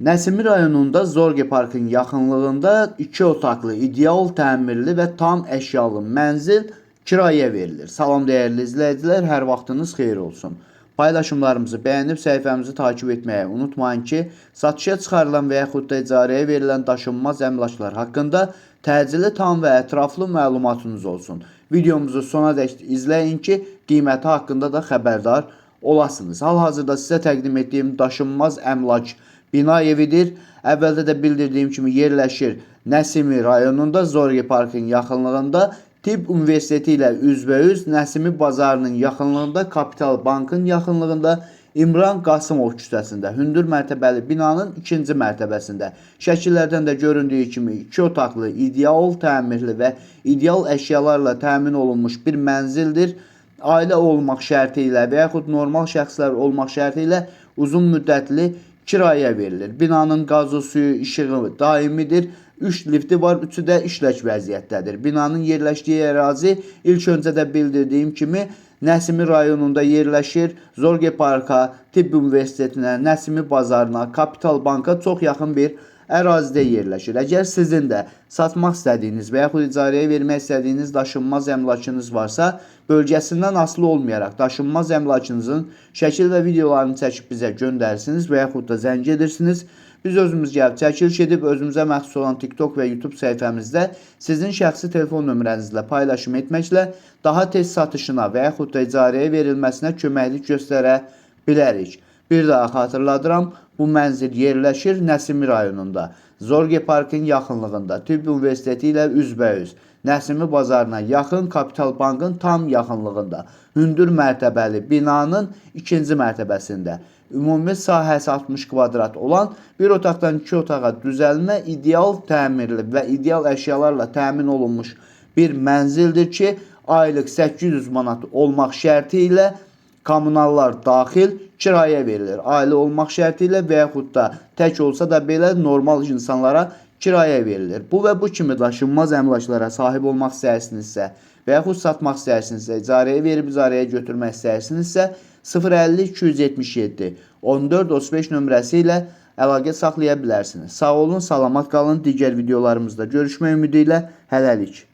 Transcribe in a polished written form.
Nəsimi rayonunda Zorge Parkın yaxınlığında 2 otaqlı, ideal təmirli və tam əşyalı mənzil kirayəyə verilir. Salam dəyərli izləyicilər, hər vaxtınız xeyir olsun. Paylaşımlarımızı bəyənib səhifəmizi takip etməyi unutmayın ki, satışa çıxarılan və yaxud da icarəyə verilən daşınmaz əmlaklar haqqında təcili, tam və ətraflı məlumatınız olsun. Videomuzu sona dək izləyin ki, qiyməti haqqında da xəbərdar olasınız. Hal-hazırda sizə təqdim etdiyim daşınmaz əmlak bina evidir. Əvvəldə də bildirdiyim kimi yerləşir Nəsimi rayonunda, Zorge Parkın yaxınlığında, Tibb Universiteti ilə üzbəüz, Nəsimi bazarının yaxınlığında, Kapital Bankın yaxınlığında, İmran Qasımov küçəsində, hündür mərtəbəli binanın 2-ci mərtəbəsində. Şəkillərdən də göründüyü kimi 2 otaqlı, ideal təmirli və ideal əşyalarla təmin olunmuş bir mənzildir. Ailə olmaq şərti ilə və yaxud normal şəxslər olmaq şərti ilə uzun müddətli kirayəyə verilir. Binanın qazı, suyu, işığı daimidir. 3 lifti var, 3-ü də işlək vəziyyətdədir. Binanın yerləşdiyi ərazi ilk öncə də bildirdiyim kimi Nəsimi rayonunda yerləşir. Zorge Parka, Tibb Universitetinə, Nəsimi bazarına, Kapital Banka çox yaxın bir ərazidə yerləşir. Əgər sizin də satmaq istədiyiniz və yaxud icarəyə vermək istədiyiniz daşınmaz əmlakınız varsa, bölgəsindən asılı olmayaraq daşınmaz əmlakınızın şəkil və videolarını çəkib bizə göndərsiniz və yaxud da zəng edirsiniz. Biz özümüz gəlib çəkiliş edib özümüzə məxsus olan TikTok və YouTube səhifəmizdə sizin şəxsi telefon nömrənizlə paylaşım etməklə daha tez satışına və yaxud da icarəyə verilməsinə köməklik göstərə bilərik. Bir daha xatırladıram, bu mənzil yerləşir Nəsimi rayonunda, Zorge Parkın yaxınlığında, Tibb Universiteti ilə üzbəüz, Nəsimi bazarına yaxın, Kapital Bankın tam yaxınlığında, hündür mərtəbəli binanın 2-ci mərtəbəsində. Ümumi sahəsi 60 kvadrat olan bir otaqdan 2 otağa düzəlmə, ideal təmirli və ideal əşyalarla təmin olunmuş bir mənzildir ki, aylıq 800 manat olmaq şərti ilə kommunallar daxil kirayəyə verilir. Ailə olmaq şərti ilə və yaxud da tək olsa da belə normal insanlara kirayəyə verilir. Bu və bu kimi daşınmaz əmlaklara sahib olmaq istəyirsinizsə və yaxud satmaq istəyirsinizsə, icarəyə verib icarəyə götürmək istəyirsinizsə 050 277 14 35 nömrəsi ilə əlaqə saxlaya bilərsiniz. Sağ olun, salamat qalın. Digər videolarımızda görüşmək ümidi ilə hələlik.